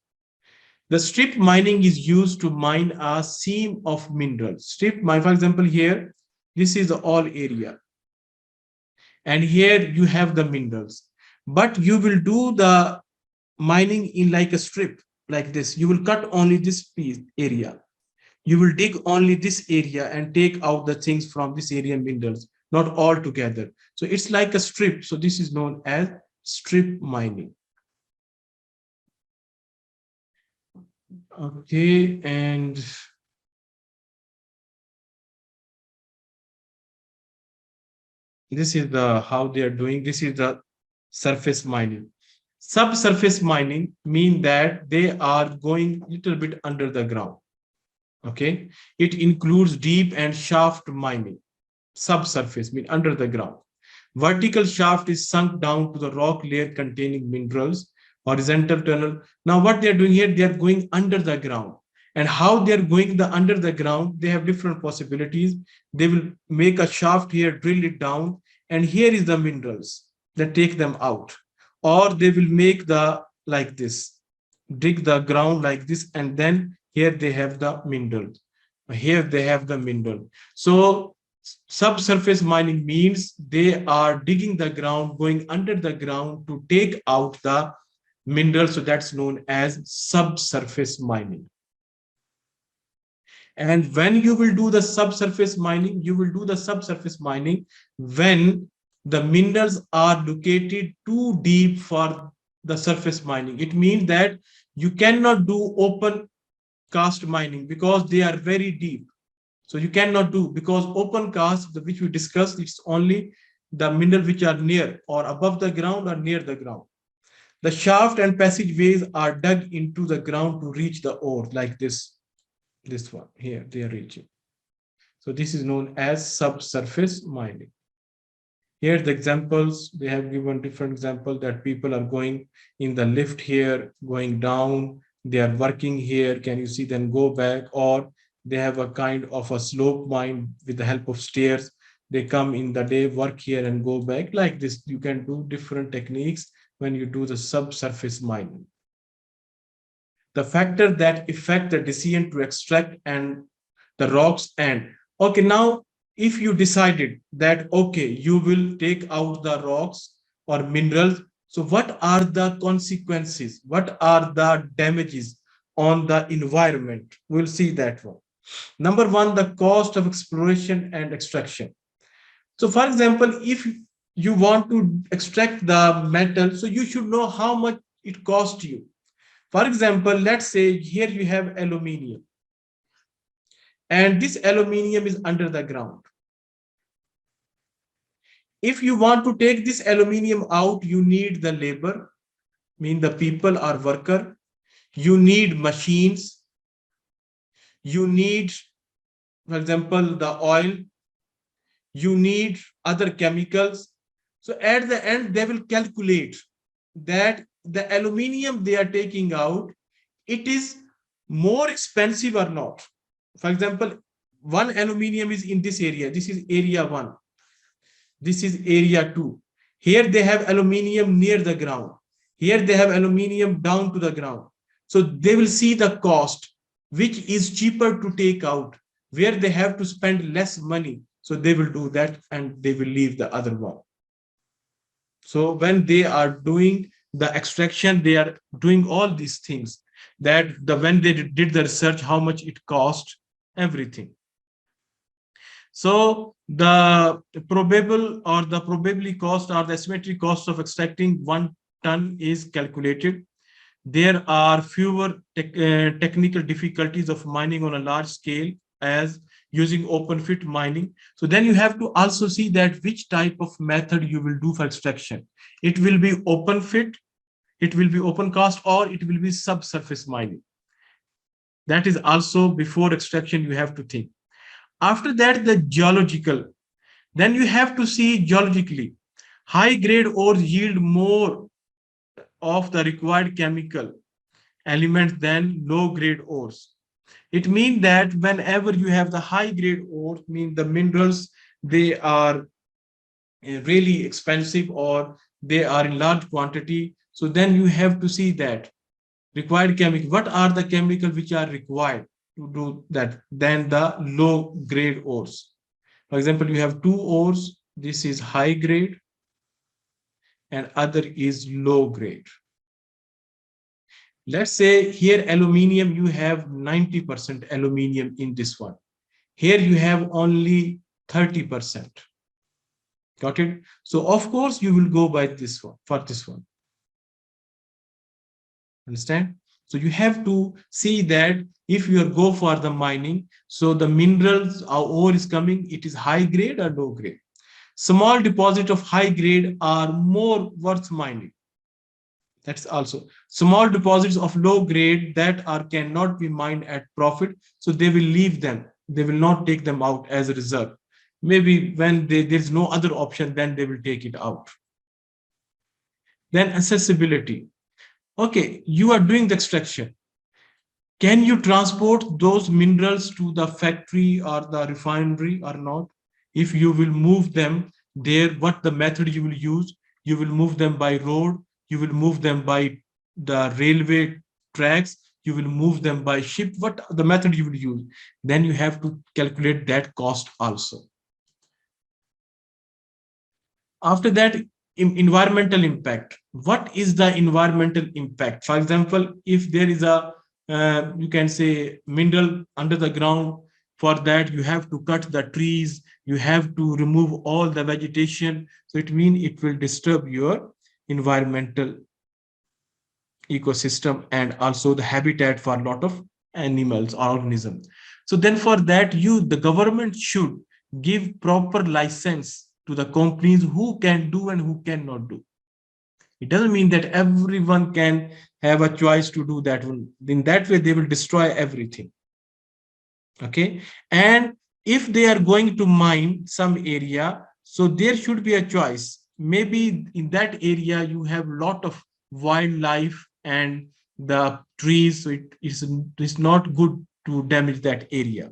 The strip mining is used to mine a seam of minerals. Strip mine, for example, here, this is the all area. And here you have the minerals. But you will do the mining in like a strip, like this. You will cut only this piece area. You will dig only this area and take out the things from this area minerals, not all together. So it's like a strip. So this is known as strip mining. Okay, and this is the how they are doing. This is the surface mining. Subsurface mining mean that they are going little bit under the ground. Okay, it includes deep and shaft mining. Subsurface mean under the ground. Vertical shaft is sunk down to the rock layer containing minerals. Horizontal tunnel. Now what they are doing here, they are going under the ground. And how they are going under the ground, they have different possibilities. They will make a shaft here, drill it down, and here is the minerals that take them out. Or they will make the like this, dig the ground like this, and then here they have the mineral. Here they have the mineral. So subsurface mining means they are digging the ground, going under the ground to take out the mineral. So that's known as subsurface mining. And when you will do the subsurface mining, you will do the subsurface mining when the minerals are located too deep for the surface mining. It means that you cannot do open cast mining because they are very deep. So you cannot do, because open cast, which we discussed, it's only the minerals which are near or above the ground or near the ground. The shaft and passageways are dug into the ground to reach the ore, like this one here, they are reaching. So this is known as subsurface mining. Here the examples, they have given different examples that people are going in the lift here, going down, They are working here. Can you see them go back? Or they have a kind of a slope mine with the help of stairs. They come in the day, work here and go back like this. You can do different techniques when you do the subsurface mining. The factor that affect the decision to extract and the rocks. And okay, now if you decided that okay, you will take out the rocks or minerals, so what are the consequences, what are the damages on the environment? We'll see that one. Number one, the cost of exploration and extraction. So for example, if you want to extract the metal, so you should know how much it costs you. For example, let's say here you have aluminium, and this aluminium is under the ground. If you want to take this aluminium out, you need the labor, mean the people or worker. You need machines. You need, for example, the oil. You need other chemicals. So at the end, they will calculate that the aluminium they are taking out, it is more expensive or not. For example, one aluminium is in this area. This is area 1. This is area 2. Here they have aluminium near the ground. Here they have aluminium down to the ground. So they will see the cost, which is cheaper to take out, where they have to spend less money. So they will do that and they will leave the other one. So when they are doing the extraction, they are doing all these things, that when they did the research, how much it cost, everything. So the probable or the probably cost or the estimated cost of extracting 1 ton is calculated. There are fewer technical difficulties of mining on a large scale as using open fit mining. So then you have to also see that which type of method you will do for extraction. It will be open fit, it will be open cast, or it will be subsurface mining. That is also before extraction you have to think. After that, the geological. Then you have to see geologically. High grade ores yield more of the required chemical elements than low grade ores. It means that whenever you have the high grade ore, mean the minerals, they are really expensive or they are in large quantity. So then you have to see that required chemical, what are the chemicals which are required to do that than the low grade ores. For example, you have 2 ores, this is high grade and other is low grade. Let's say here aluminium, you have 90% aluminium in this one. Here you have only 30%. Got it? So of course you will go by this one, for this one. Understand? So you have to see that if you go for the mining, so the minerals or ore is coming, it is high grade or low grade. Small deposit of high grade are more worth mining. That's also small deposits of low grade that are cannot be mined at profit. So they will leave them. They will not take them out as a reserve. Maybe when there's no other option, then they will take it out. Then accessibility. Okay, you are doing the extraction. Can you transport those minerals to the factory or the refinery or not? If you will move them there, what the method you will use? You will move them by road, you will move them by the railway tracks, you will move them by ship, what the method you will use? Then you have to calculate that cost also. After that, environmental impact. What is the environmental impact? For example, if there is a you can say mineral under the ground, for that you have to cut the trees, you have to remove all the vegetation. So it means it will disturb your environmental ecosystem and also the habitat for a lot of animals or organisms. So then for that, the government should give proper license to the companies who can do and who cannot do. It doesn't mean that everyone can have a choice to do that one. In that way, they will destroy everything. Okay. And if they are going to mine some area, so there should be a choice. Maybe in that area, you have a lot of wildlife and the trees, so it's not good to damage that area.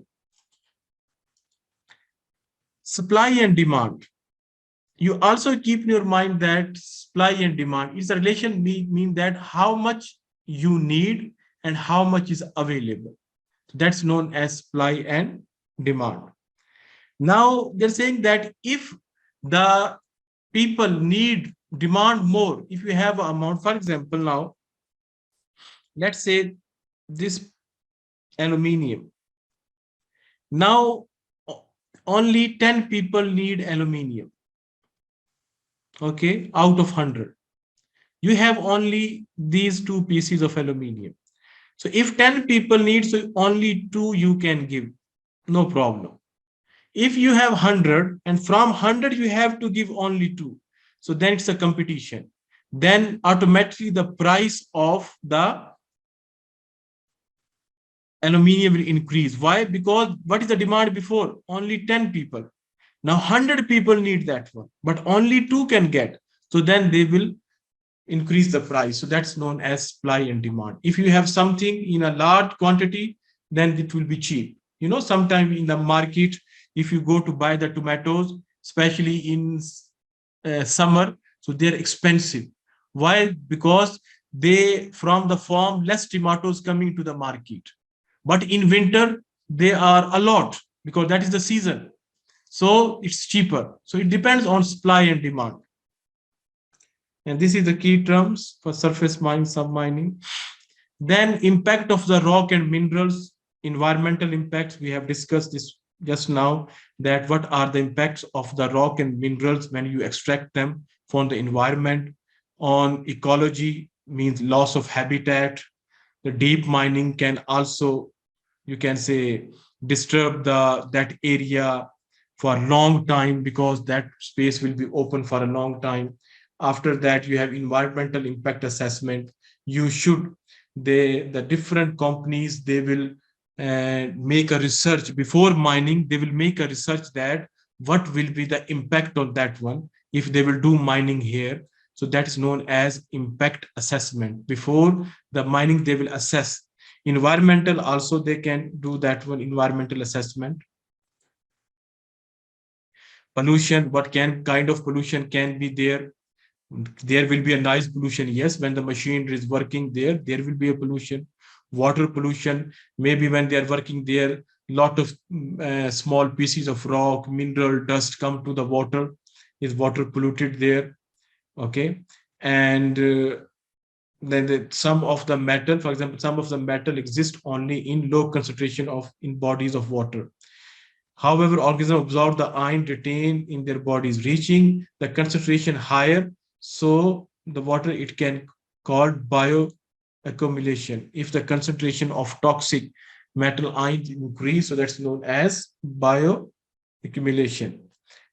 Supply and demand. You also keep in your mind that supply and demand is a relation mean that how much you need and how much is available. That's known as supply and demand. Now they're saying that if the people need demand more, if you have an amount, for example, now let's say this aluminium. Now only 10 people need aluminium. Okay, out of 100. You have only these two pieces of aluminium. So if 10 people need, so only two you can give, no problem. If you have 100 and from 100 you have to give only two, so then it's a competition. Then automatically the price of the aluminium will increase. Why? Because what is the demand before? Only 10 people. Now 100 people need that one, but only two can get. So then they will increase the price. So that's known as supply and demand. If you have something in a large quantity, then it will be cheap. You know, sometimes in the market, if you go to buy the tomatoes, especially in summer, so they're expensive. Why? Because they, from the farm, less tomatoes coming to the market. But in winter, they are a lot because that is the season. So it's cheaper. So it depends on supply and demand. And this is the key terms for surface mining, submining. Then impact of the rock and minerals, environmental impacts. We have discussed this just now, that what are the impacts of the rock and minerals when you extract them from the environment. On ecology means loss of habitat. The deep mining can also, you can say, disturb that area for a long time because that space will be open for a long time. After that, you have environmental impact assessment. You should, the different companies, they will make a research before mining. They will make a research that what will be the impact on that one if they will do mining here. So that is known as impact assessment. Before the mining, they will assess. Environmental also, they can do that one, environmental assessment. Pollution, what kind of pollution can be there? There will be a noise pollution. Yes, when the machine is working there will be a pollution. Water pollution, maybe when they are working there, lot of small pieces of rock, mineral, dust come to the water. Is water polluted there? Okay. And then some of the metal, for example, some of the metal exist only in low concentration in bodies of water. However, organisms absorb the iron retained in their bodies, reaching the concentration higher. So the water, it can called bioaccumulation. If the concentration of toxic metal ions increase, so that's known as bioaccumulation.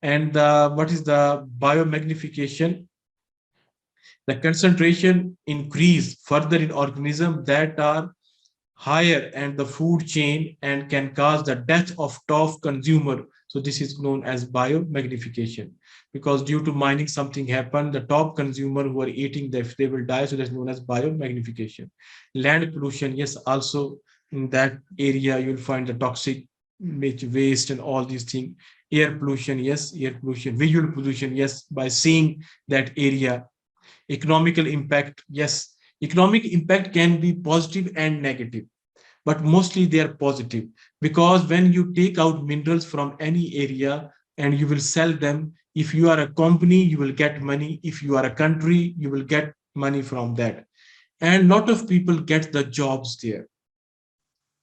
And what is the biomagnification? The concentration increase further in organisms that are higher and the food chain and can cause the death of top consumer. So this is known as biomagnification, because due to mining something happened, the top consumer who are eating, they will die. So that's known as biomagnification. Land pollution, yes, also in that area you'll find the toxic waste and all these things. Air pollution, yes, air pollution. Visual pollution, yes, by seeing that area. Economical impact, yes, economic impact can be positive and negative, but mostly they are positive, because when you take out minerals from any area and you will sell them, if you are a company, you will get money. If you are a country, you will get money from that. And a lot of people get the jobs there.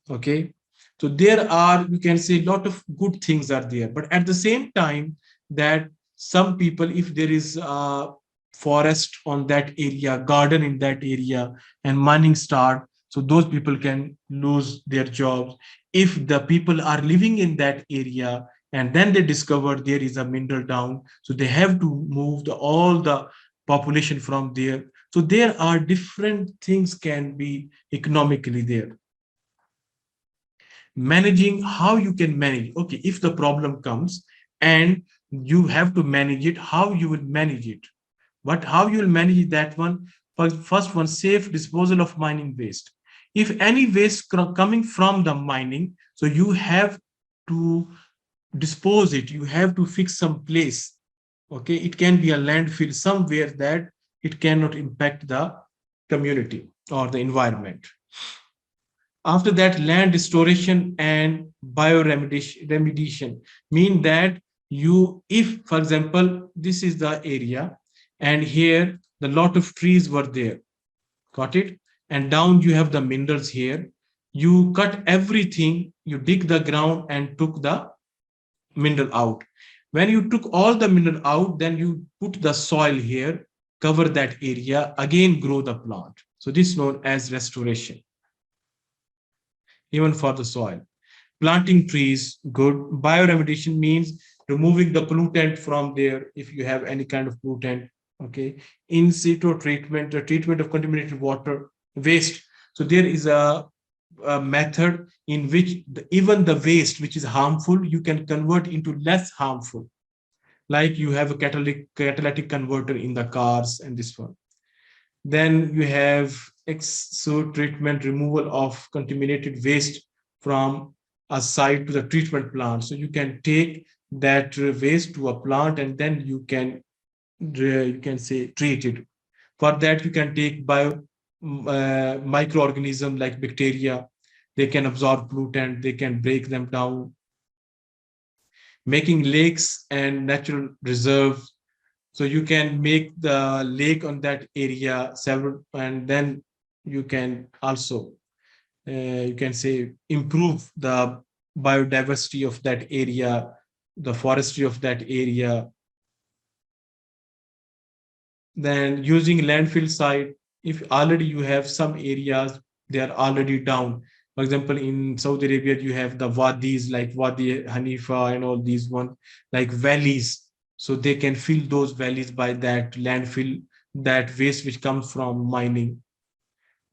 Okay. So there are, you can say, a lot of good things are there, but at the same time that some people, if there is a forest on that area, garden in that area, and mining start, so those people can lose their jobs. If the people are living in that area and then they discover there is a mineral down, so they have to move all the population from there. So there are different things can be economically there. Managing, how you can manage. Okay, if the problem comes and you have to manage it, how you will manage it? But how you will manage that one? First one, safe disposal of mining waste. If any waste coming from the mining, so you have to dispose it, you have to fix some place. Okay, it can be a landfill somewhere that it cannot impact the community or the environment. After that, land restoration and bioremediation mean that you, if for example this is the area and here the lot of trees were there, got it, and down you have the minerals here, you cut everything, you dig the ground and took the mineral out. When you took all the mineral out, then you put the soil here, cover that area, again grow the plant. So this is known as restoration, even for the soil. Planting trees, good. Bioremediation means removing the pollutant from there if you have any kind of pollutant. Okay. In situ treatment, the treatment of contaminated water, waste. So there is a method in which even the waste which is harmful, you can convert into less harmful. Like you have a catalytic converter in the cars and this one. Then you have exo treatment, removal of contaminated waste from a site to the treatment plant. So you can take that waste to a plant and then you can say treat it. For that, you can take microorganisms like bacteria. They can absorb pollutant, they can break them down. Making lakes and natural reserves. So you can make the lake on that area several, and then you can also, you can say, improve the biodiversity of that area, the forestry of that area. Then using landfill site, if already you have some areas, they are already down. For example, in Saudi Arabia, you have the wadis like Wadi Hanifa and all these ones, like valleys. So they can fill those valleys by that landfill, that waste which comes from mining.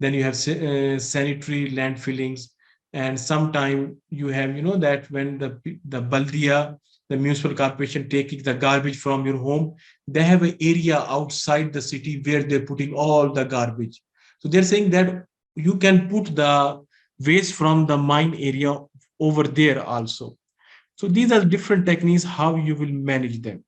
Then you have sanitary landfillings, and sometime you have, that when the baldia, the municipal corporation taking the garbage from your home, they have an area outside the city where they're putting all the garbage. So they're saying that you can put the waste from the mine area over there also. So these are different techniques how you will manage them.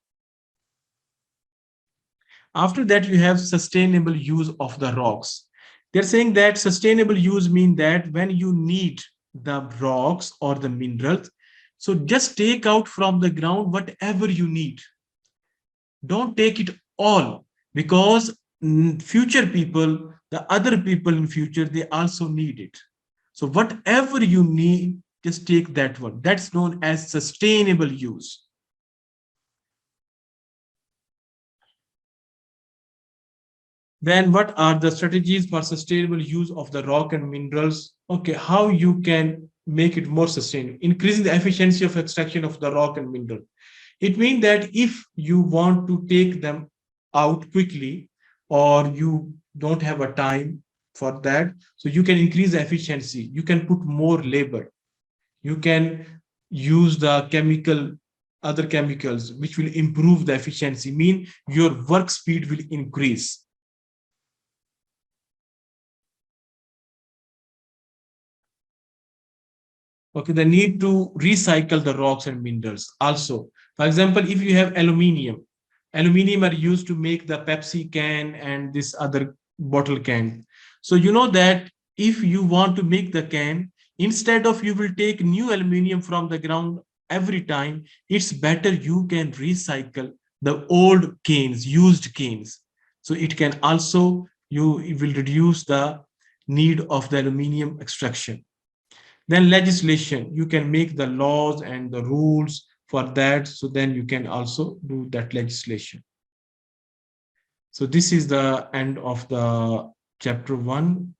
After that, you have sustainable use of the rocks. They're saying that sustainable use means that when you need the rocks or the minerals, so just take out from the ground whatever you need. Don't take it all, because future people, the other people in future, they also need it. So whatever you need, just take that one. That's known as sustainable use. Then what are the strategies for sustainable use of the rock and minerals? Okay, how you can make it more sustainable? Increasing the efficiency of extraction of the rock and mineral. It means that if you want to take them out quickly, or you don't have a time for that, so you can increase the efficiency. You can put more labor. You can use the other chemicals, which will improve the efficiency, mean your work speed will increase. Okay, the need to recycle the rocks and minerals. Also, for example, if you have aluminium are used to make the Pepsi can and this other bottle can. So you know that if you want to make the can, instead of you will take new aluminium from the ground every time, it's better you can recycle the old cans, used cans. So it can also, it will reduce the need of the aluminium extraction. Then legislation, you can make the laws and the rules for that. So then you can also do that legislation. So this is the end of the chapter 1.